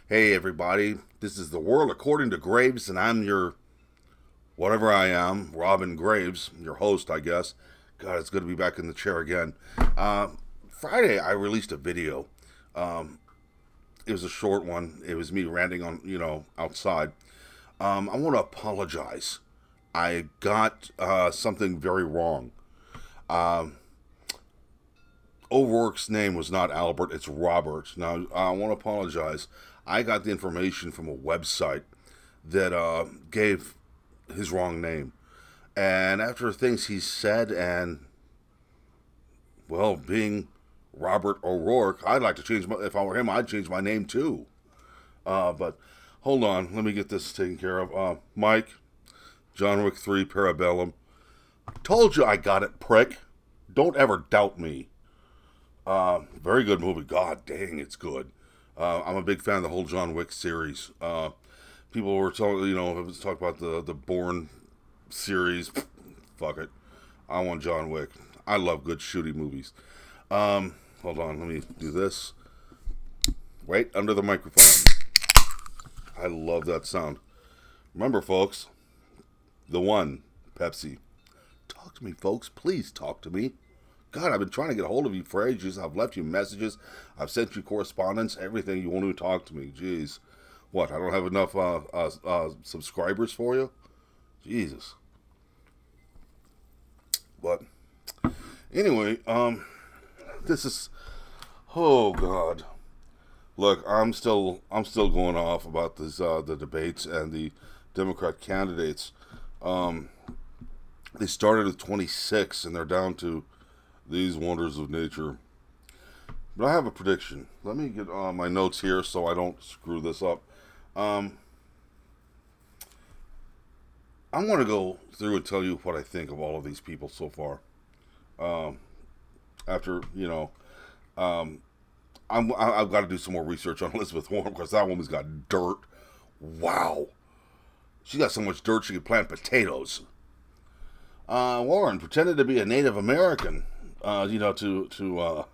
Hey everybody, this is The World According to Graves, and I'm your whatever I am, Robin Graves, your host, I guess. God, it's good to be back in the chair again. Uh, Friday, I released a video. Um, it was a short one. It was me ranting on, outside. I want to apologize. I got something very wrong. Um, O'Rourke's name was not Albert, it's Robert. Now, I want to apologize. I got the information from a website that gave his wrong name. And after things he said, and, well, being Robert O'Rourke, I'd like to change my, if I were him, I'd change my name too. But hold on, let me get this taken care of. Mike, John Wick 3, Parabellum. Told you I got it, prick. Don't ever doubt me. Very good movie. God dang, it's good. I'm a big fan of the whole John Wick series. People were talking, was talking about the Bourne series. Fuck it. I want John Wick. I love good shooting movies. Hold on, let me do this. Right under the microphone. I love that sound. Remember, folks, the one, Pepsi. Talk to me, folks. Please talk to me. God, I've been trying to get a hold of you for ages. I've left you messages. I've sent you correspondence. Everything you want to talk to me. Jeez. What? I don't have enough subscribers for you? Jesus. But anyway, this is. Oh God. Look, I'm still going off about this the debates and the Democrat candidates. Um, they started with 26 and they're down to these wonders of nature. But I have a prediction. Let me get my notes here so I don't screw this up. Um, I want to go through and tell you what I think of all of these people so far. Um, After um, I've got to do some more research on Elizabeth Warren because that woman's got dirt. Wow, she got so much dirt she could plant potatoes. Warren pretended to be a Native American, to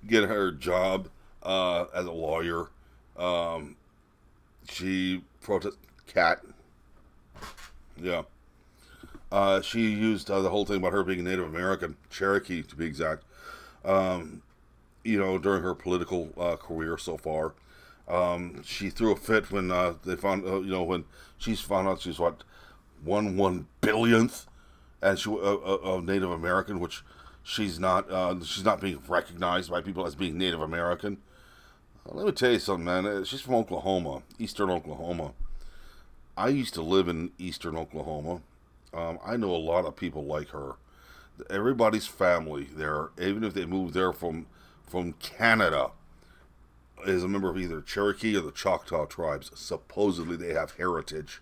get her job as a lawyer. Um, she protest cat, yeah. She used the whole thing about her being Native American, Cherokee to be exact. Um, during her political career so far. She threw a fit when they found, when she's found out she's what 1 billionth, and she of Native American, which she's not. She's not being recognized by people as being Native American. Let me tell you something, man. She's from Oklahoma, Eastern Oklahoma. I used to live in Eastern Oklahoma. I know a lot of people like her. Everybody's family there, even if they moved there from Canada, is a member of either Cherokee or the Choctaw tribes. Supposedly, they have heritage.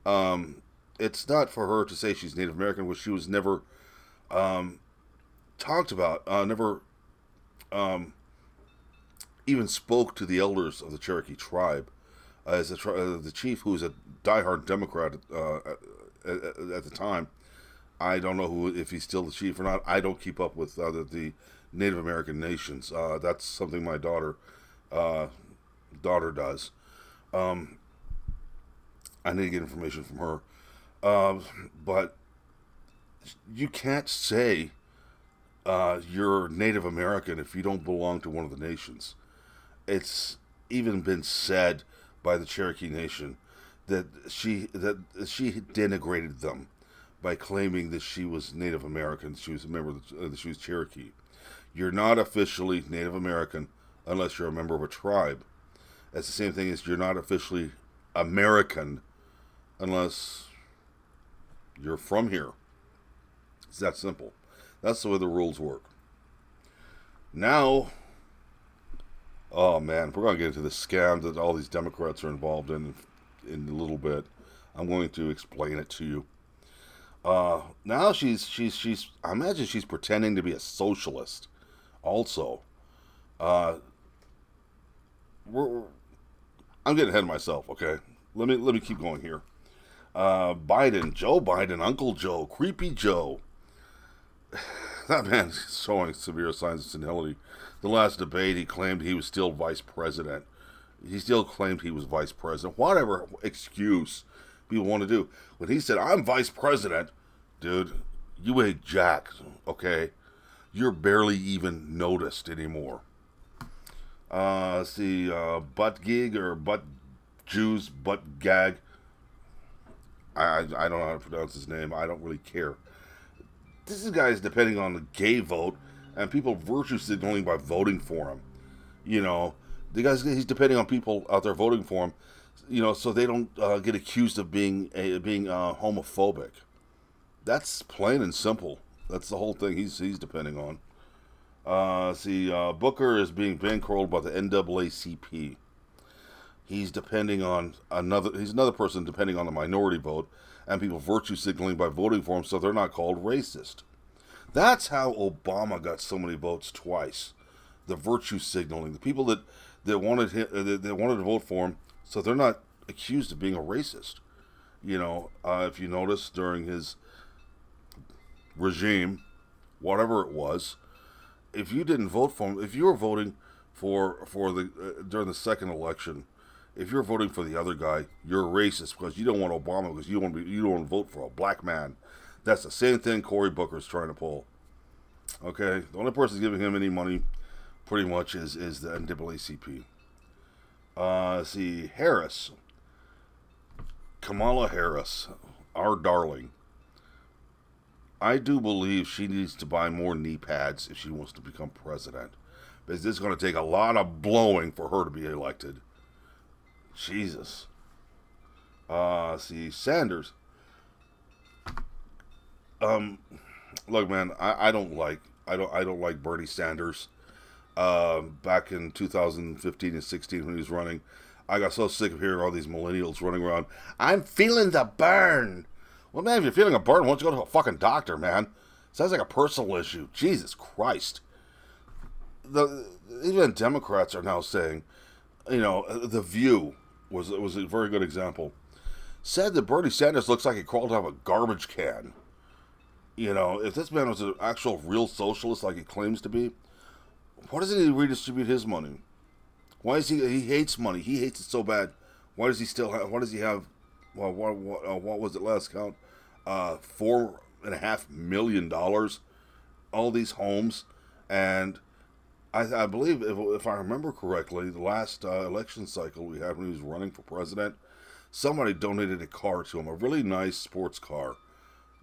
Um, it's not for her to say she's Native American, which she was never um, talked about. Never um, even spoke to the elders of the Cherokee tribe. As the chief, who was a diehard Democrat at the time, I don't know who if he's still the chief or not. I don't keep up with the Native American nations. That's something my uh, daughter does. Um, I need to get information from her. Um, but you can't say you're Native American if you don't belong to one of the nations. It's even been said by the Cherokee Nation that she denigrated them by claiming that she was Native American. She was a member she was Cherokee. You're not officially Native American unless you're a member of a tribe. That's the same thing as you're not officially American unless you're from here. It's that simple. That's the way the rules work. Now, oh man, we're gonna get into the scam that all these Democrats are involved in a little bit. I'm going to explain it to you. Now she's. I imagine she's pretending to be a socialist. Also, uh, we're, I'm getting ahead of myself. Okay, let me keep going here. Biden, Joe Biden, Uncle Joe, Creepy Joe. That man's showing severe signs of senility. The last debate, he claimed he was still vice president. He still claimed he was vice president. Whatever excuse people want to do. When he said, I'm vice president, dude, you ain't jack, okay? You're barely even noticed anymore. Let's see, Butt Gig or Butt Jews, Butt Gag. I don't know how to pronounce his name. I don't really care. This is guys depending on the gay vote and people virtue signaling by voting for him. You know, the guys he's depending on people out there voting for him. You know, so they don't get accused of being homophobic. That's plain and simple. That's the whole thing he's depending on. Booker is being bankrolled by the NAACP. He's depending on he's another person depending on the minority vote and people virtue signaling by voting for him so they're not called racist. That's how Obama got so many votes twice. The virtue signaling, the people that wanted that wanted to vote for him so they're not accused of being a racist. You know, if you notice during his regime, whatever it was, if you didn't vote for him, if you were voting for the during the second election, if you're voting for the other guy, you're a racist because you don't want Obama because you don't want to vote for a black man. That's the same thing Cory Booker's trying to pull. Okay, the only person giving him any money, pretty much, is the NAACP. Harris, Kamala Harris, our darling. I do believe she needs to buy more knee pads if she wants to become president. Because this is going to take a lot of blowing for her to be elected. Jesus. Sanders. Look, man, I don't like Bernie Sanders. Back in 2015 and 16 when he was running, I got so sick of hearing all these millennials running around. I'm feeling the burn. Well, man, if you're feeling a burn, why don't you go to a fucking doctor, man? Sounds like a personal issue. Jesus Christ. Even Democrats are now saying, you know, The View was a very good example. Said that Bernie Sanders looks like he crawled out of a garbage can. You know, if this man was an actual real socialist like he claims to be, why doesn't he redistribute his money? Why is he hates money? He hates it so bad. Why does he still have? Why does he have? Well, what was it last count? $4.5 million. All these homes, and I believe if I remember correctly, the last election cycle we had when he was running for president, somebody donated a car to him, a really nice sports car,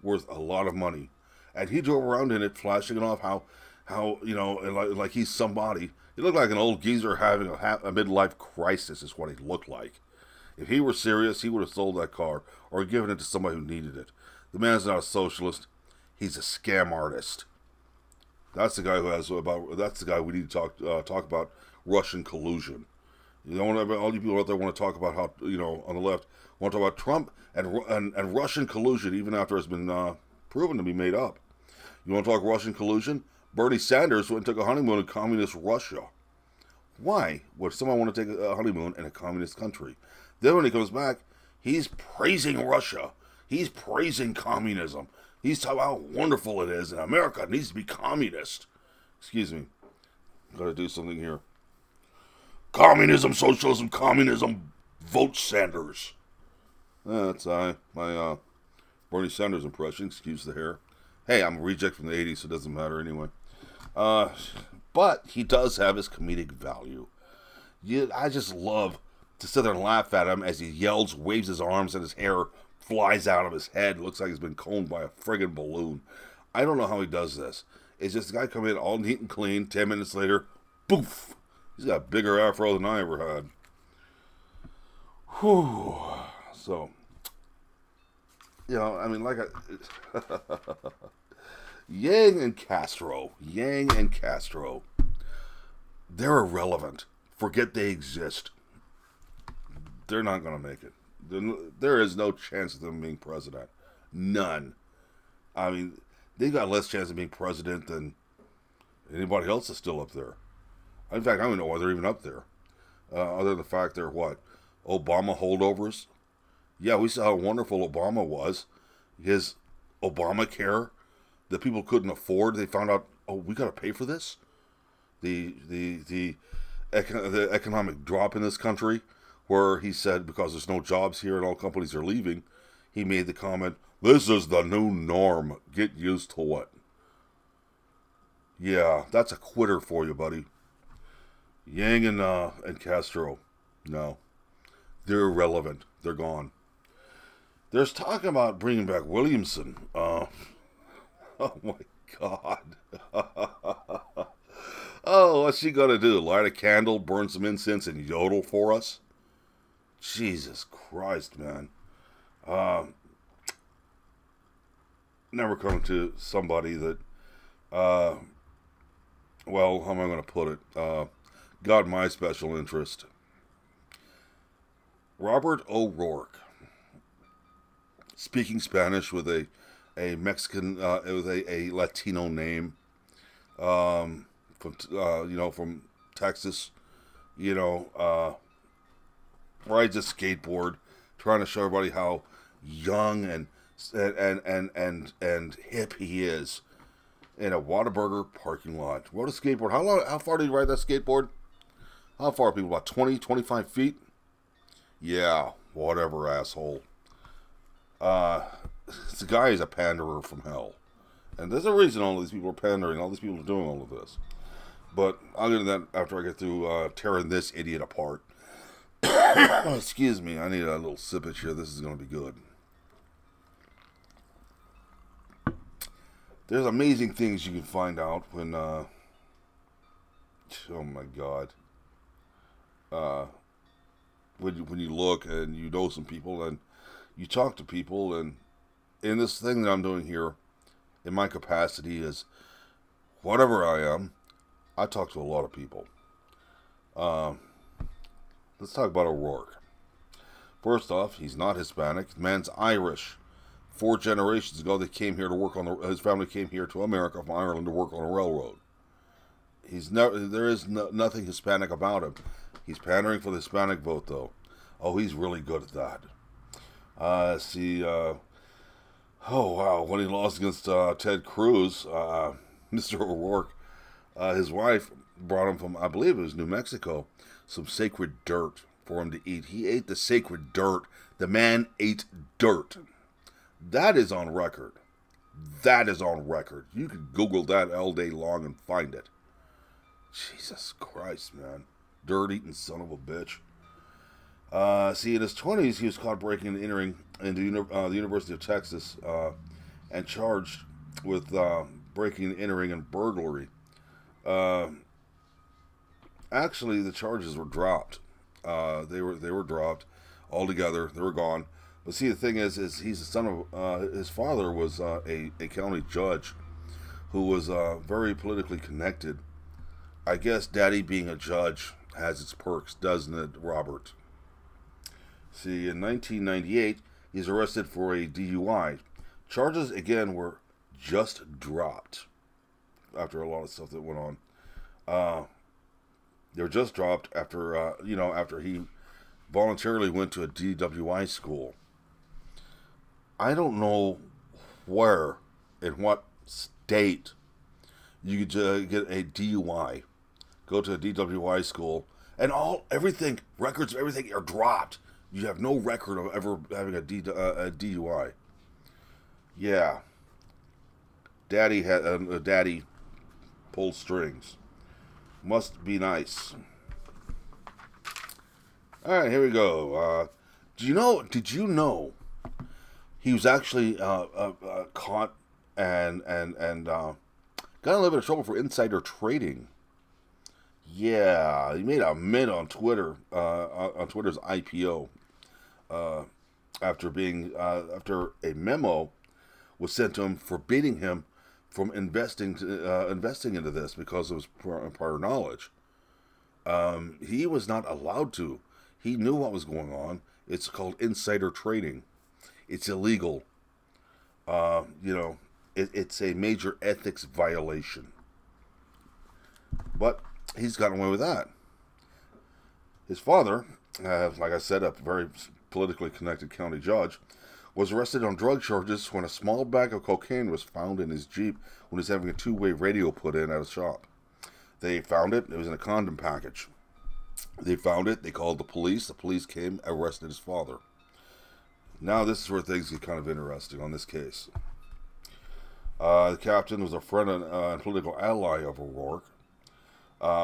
worth a lot of money, and he drove around in it, flashing it off how you know, like he's somebody. He looked like an old geezer having a midlife crisis is what he looked like. If he were serious, he would have sold that car or given it to somebody who needed it. The man's not a socialist. He's a scam artist. That's the guy That's the guy we need to talk about Russian collusion. You know, all you people out there want to talk about how, you know, on the left want to talk about Trump and Russian collusion, even after it's been proven to be made up. You want to talk Russian collusion? Bernie Sanders went and took a honeymoon in communist Russia. Why would someone want to take a honeymoon in a communist country? Then when he comes back, he's praising Russia. He's praising communism. He's talking about how wonderful it is, and America needs to be communist. Excuse me. Gotta do something here. Communism, socialism, communism. Vote Sanders. That's my Bernie Sanders impression. Excuse the hair. Hey, I'm a reject from the 80s, so it doesn't matter anyway. But he does have his comedic value. I just love to sit there and laugh at him as he yells, waves his arms, and his hair flies out of his head. Looks like he's been combed by a friggin' balloon. I don't know how he does this. It's just the guy come in all neat and clean. 10 minutes later, poof. He's got a bigger afro than I ever had. Whew. So, you know, I mean, Yang and Castro, they're irrelevant. Forget they exist. They're not going to make it. There is no chance of them being president. None. I mean, they got less chance of being president than anybody else that's still up there. In fact, I don't know why they're even up there. Other than the fact they're what? Obama holdovers? Yeah, we saw how wonderful Obama was. His Obamacare that people couldn't afford. They found out, oh, we got to pay for this? The the economic drop in this country, where he said because there's no jobs here and all companies are leaving, he made the comment, "This is the new norm. Get used to it." Yeah, that's a quitter for you, buddy. Yang and Castro, no, they're irrelevant. They're gone. There's talk about bringing back Williamson. Oh my God. Oh, what's she gonna do? Light a candle, burn some incense, and yodel for us? Jesus Christ, man. Uh, Never come to somebody that, uh, well, how am I going to put it? Got my special interest. Robert O'Rourke, speaking Spanish with a Mexican, with a Latino name, from Texas, rides a skateboard, trying to show everybody how young and hip he is in a Whataburger parking lot. Rode a skateboard. How far did he ride that skateboard? How far, people? About 20, 25 feet? Yeah, whatever, asshole. This guy is a panderer from hell. And there's a reason all of these people are pandering. All these people are doing all of this. But I'll get to that after I get through tearing this idiot apart. Excuse me, I need a little sippage here. This is going to be good. There's amazing things you can find out when, oh my God. When you look and you know some people and you talk to people, and in this thing that I'm doing here, in my capacity as whatever I am, I talk to a lot of people. Let's talk about O'Rourke. First off, he's not Hispanic. The man's Irish. 4 generations ago, they came here to work on his family came here to America from Ireland to work on a railroad. There is nothing Hispanic about him. He's pandering for the Hispanic vote, though. Oh, he's really good at that. Oh wow, when he lost against Ted Cruz, Mr. O'Rourke, his wife brought him from, I believe it was New Mexico, some sacred dirt for him to eat. He ate the sacred dirt. The man ate dirt. That is on record. That is on record. You can Google that all day long and find it. Jesus Christ, man. Dirt-eating son of a bitch. In his 20s, he was caught breaking and entering into the University of Texas and charged with breaking and entering and burglary. Actually, the charges were dropped. They were dropped altogether. They were gone. But see, the thing is he's the son of, his father was a county judge who was very politically connected. I guess daddy being a judge has its perks, doesn't it, Robert? See, in 1998, he's arrested for a DUI. Charges, again, were just dropped after a lot of stuff that went on. They were just dropped after, after he voluntarily went to a DWI school. I don't know where, in what state, you could get a DUI, go to a DWI school, and everything, records of everything are dropped. You have no record of ever having a DUI. Yeah. Daddy pulled strings. Must be nice. All right, here we go. Did you know he was actually caught and got a little bit of trouble for insider trading? Yeah, he made a mint on Twitter, on Twitter's IPO, after a memo was sent to him forbidding him from investing into this because of his prior knowledge. He was not allowed to. He knew what was going on. It's called insider trading. It's illegal. It's a major ethics violation. But he's gotten away with that. His father, like I said, a very politically connected county judge, was arrested on drug charges when a small bag of cocaine was found in his Jeep when he was having a two-way radio put in at a shop. They found it. It was in a condom package. They found it. They called the police. The police came, arrested his father. Now this is where things get kind of interesting on this case. The captain was a friend and political ally of O'Rourke.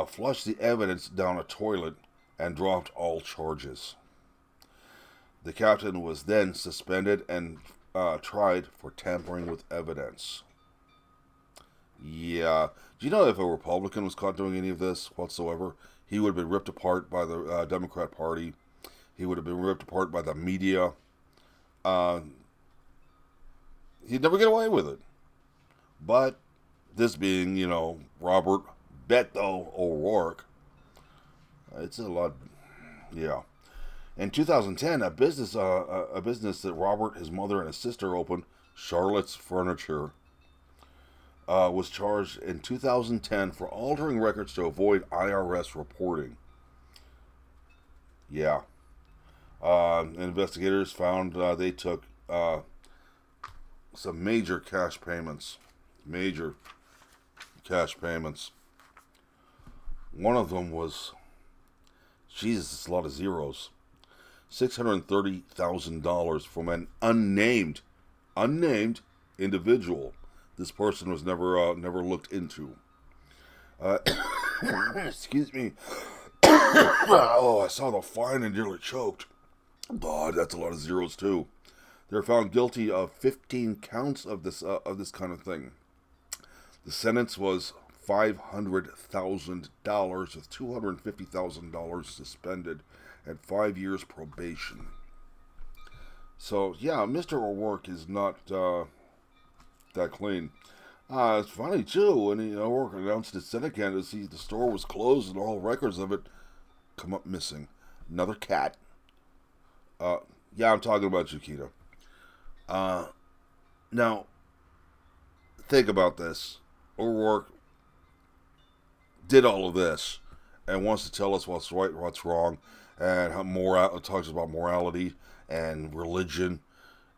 Flushed the evidence down a toilet and dropped all charges. The captain was then suspended and tried for tampering with evidence. Yeah. Do you know if a Republican was caught doing any of this whatsoever, he would have been ripped apart by the Democrat Party. He would have been ripped apart by the media. Uh, he'd never get away with it. But this being, Robert Beto O'Rourke, it's a lot. Yeah. In 2010, a business that Robert, his mother, and his sister opened, Charlotte's Furniture, was charged in 2010 for altering records to avoid IRS reporting. Yeah. Investigators found they took some major cash payments. Major cash payments. One of them was, Jesus, it's a lot of zeros. $630,000 from an unnamed individual. This person was never looked into. Excuse me. Oh, I saw the fine and nearly choked. God, that's a lot of zeros too. They're found guilty of 15 counts of this kind of thing. The sentence was $500,000 with $250,000 suspended and 5 years probation. So yeah, Mr. O'Rourke is not that clean. It's funny too when O'Rourke announced his Senate candidacy, the store was closed and all records of it come up missing. Another cat. Yeah, I'm talking about Chiquita. Now, think about this. O'Rourke did all of this and wants to tell us what's right, what's wrong, and how talks about morality and religion,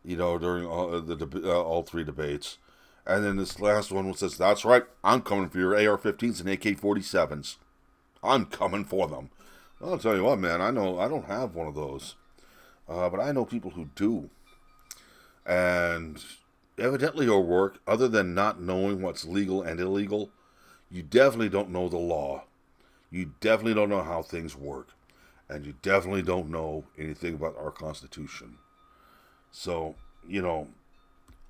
during all three debates. And then this last one says, "That's right, I'm coming for your AR-15s and AK-47s. I'm coming for them." I'll tell you what, man. I know I don't have one of those, but I know people who do. And evidently, O'Rourke, other than not knowing what's legal and illegal, you definitely don't know the law. You definitely don't know how things work. And you definitely don't know anything about our Constitution. So, I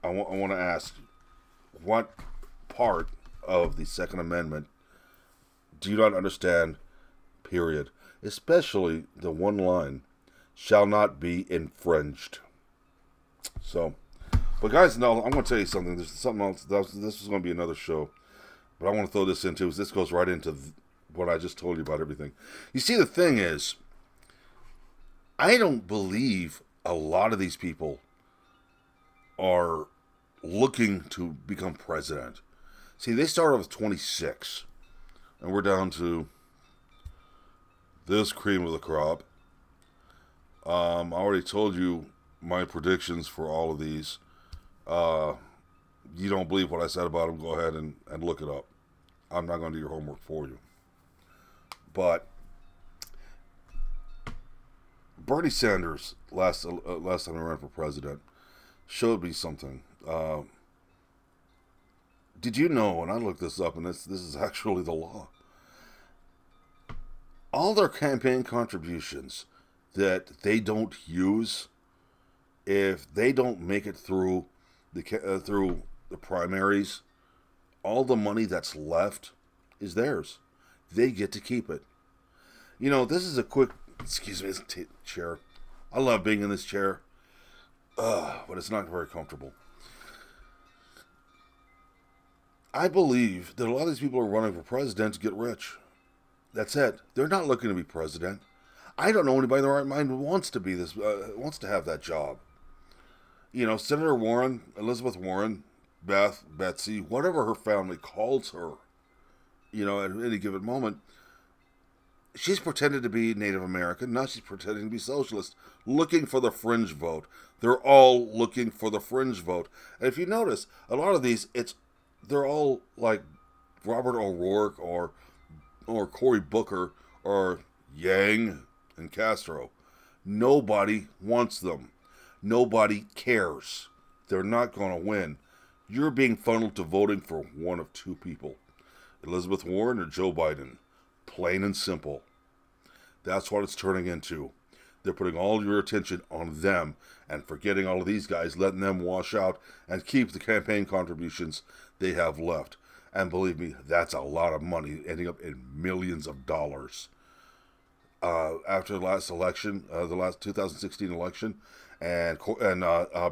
want to ask, what part of the Second Amendment do you not understand, period? Especially the one line, shall not be infringed. So, but guys, no, I'm going to tell you something. There's something else. This is going to be another show. But I want to throw this into, this goes right into what I just told you about everything. You see, the thing is, I don't believe a lot of these people are looking to become president. See, they started with 26, and we're down to this cream of the crop. I already told you my predictions for all of these. You don't believe what I said about them, go ahead and look it up. I'm not going to do your homework for you. But Bernie Sanders, last time he ran for president, showed me something. Did you know, and I looked this up, and this is actually the law, all their campaign contributions that they don't use, if they don't make it through the primaries, all the money that's left is theirs. They get to keep it. This is a quick, excuse me, chair. I love being in this chair, but it's not very comfortable. I believe that a lot of these people are running for president to get rich. That's it. They're not looking to be president. I don't know anybody in their right mind who wants to be wants to have that job. Senator Warren, Elizabeth Warren, Betsy, whatever her family calls her, at any given moment, she's pretended to be Native American. Now she's pretending to be socialist, looking for the fringe vote. They're all looking for the fringe vote. And if you notice, a lot of these, they're all like Robert O'Rourke or Cory Booker or Yang and Castro. Nobody wants them. Nobody cares. They're not going to win. You're being funneled to voting for one of two people, Elizabeth Warren or Joe Biden. Plain and simple. That's what it's turning into. They're putting all your attention on them and forgetting all of these guys, letting them wash out and keep the campaign contributions they have left. And believe me, that's a lot of money, ending up in millions of dollars. After the last election, the last 2016 election, and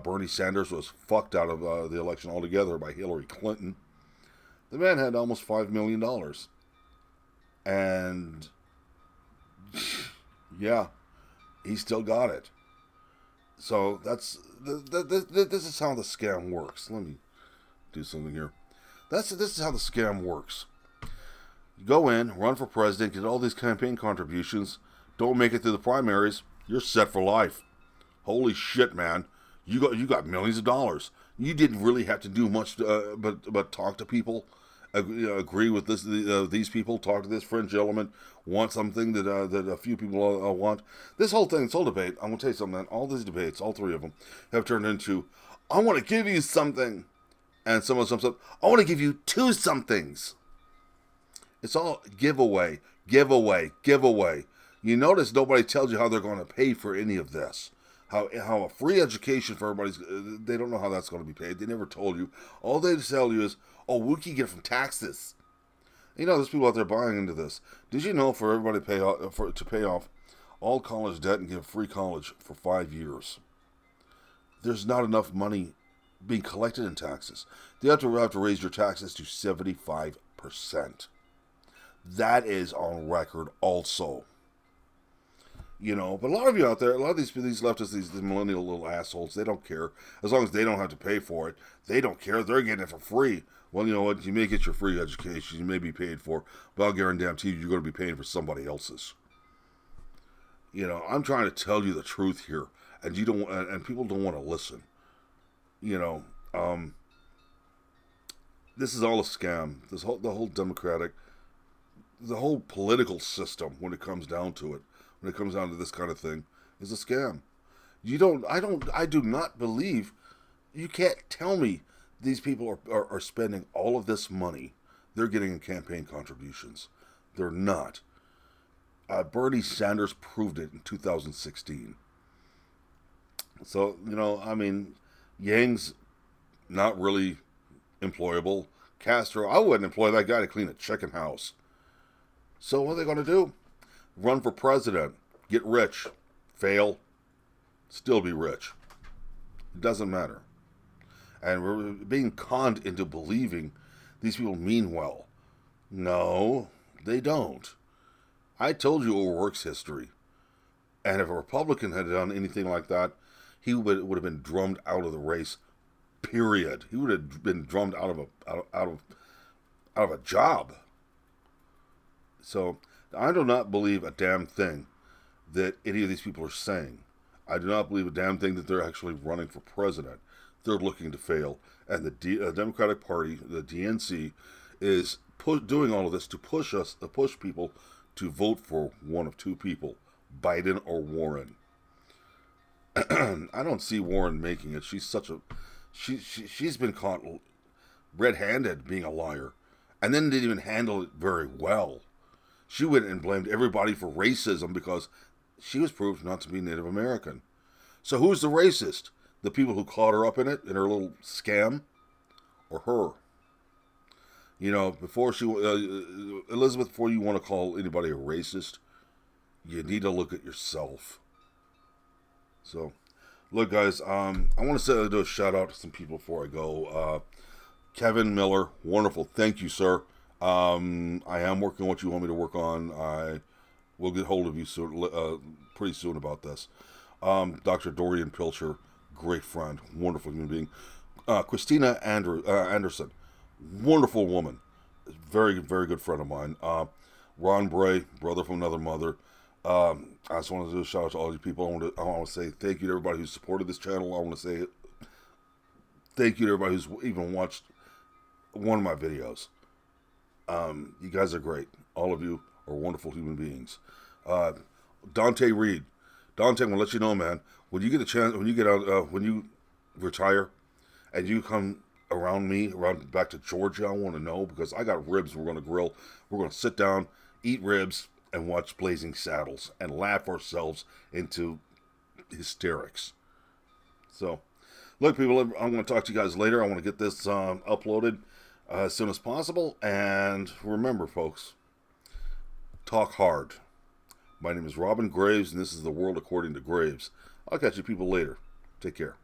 Bernie Sanders was fucked out of the election altogether by Hillary Clinton. The man had almost $5 million. And yeah, he still got it. So this is how the scam works. Let me do something here. This is how the scam works. You go in, run for president, get all these campaign contributions, don't make it through the primaries, you're set for life. Holy shit, man! You got millions of dollars. You didn't really have to do much, but talk to people, agree with these people, talk to this French gentleman, want something that a few people want. This whole debate. I'm gonna tell you something, man. All these debates, all three of them, have turned into, I want to give you something, and someone sums up, I want to give you two somethings. It's all giveaway, giveaway, giveaway. You notice nobody tells you how they're going to pay for any of this. How a free education for everybody's, they don't know how that's going to be paid. They never told you. All they tell you is, oh, we can get it from taxes. You know, there's people out there buying into this. Did you know for everybody to pay off all college debt and give free college for 5 years, there's not enough money being collected in taxes. They have to raise your taxes to 75%. That is on record also. You know, but a lot of you out there, a lot of these leftists, these millennial little assholes, they don't care. As long as they don't have to pay for it, they don't care. They're getting it for free. Well, you know what? You may get your free education, you may be paid for, but I'll guarantee you're going to be paying for somebody else's. You know, I'm trying to tell you the truth here, and and people don't want to listen. You know, this is all a scam. The whole Democratic, the whole political system, when it comes down to it, when it comes down to this kind of thing, is a scam. I do not believe, you can't tell me these people are spending all of this money they're getting in campaign contributions. They're not. Bernie Sanders proved it in 2016. So, you know, I mean, Yang's not really employable. Castro, I wouldn't employ that guy to clean a chicken house. So what are they going to do? Run for president, get rich, fail, still be rich. It doesn't matter. And we're being conned into believing these people mean well. No, they don't. I told you O'Rourke's history. And if a Republican had done anything like that, he would have been drummed out of the race, period. He would have been drummed out of a job. So I do not believe a damn thing that any of these people are saying. I do not believe a damn thing that they're actually running for president. They're looking to fail. And the Democratic Party, the DNC, is doing all of this to push people to vote for one of two people, Biden or Warren. I don't see Warren making it. She's she's been caught red-handed being a liar, and then didn't even handle it very well. She went and blamed everybody for racism because she was proved not to be Native American. So who's the racist? The people who caught her up in it, in her little scam? Or her? You know, Elizabeth, before you want to call anybody a racist, you need to look at yourself. So, look guys, I want to do a shout out to some people before I go. Kevin Miller, wonderful. Thank you, sir. I am working on what you want me to work on. I will get hold of you pretty soon about this. Dr. Dorian Pilcher, great friend, wonderful human being. Christina Anderson, wonderful woman, very, very good friend of mine. Ron Bray, brother from another mother. I just want to do a shout out to all you people. I want to say thank you to everybody who's supported this channel. I want to say thank you to everybody who's even watched one of my videos. You guys are great. All of you are wonderful human beings. Uh, Dante Reed. Dante, I'm gonna let you know, man. When you get a chance, when you get out, when you retire, and you come around me, around back to Georgia, I want to know because I got ribs. We're gonna grill. We're gonna sit down, eat ribs, and watch Blazing Saddles and laugh ourselves into hysterics. So, look, people, I'm going to talk to you guys later. I want to get this uploaded as soon as possible. And remember, folks, talk hard. My name is Robin Graves, and this is The World According to Graves. I'll catch you people later. Take care.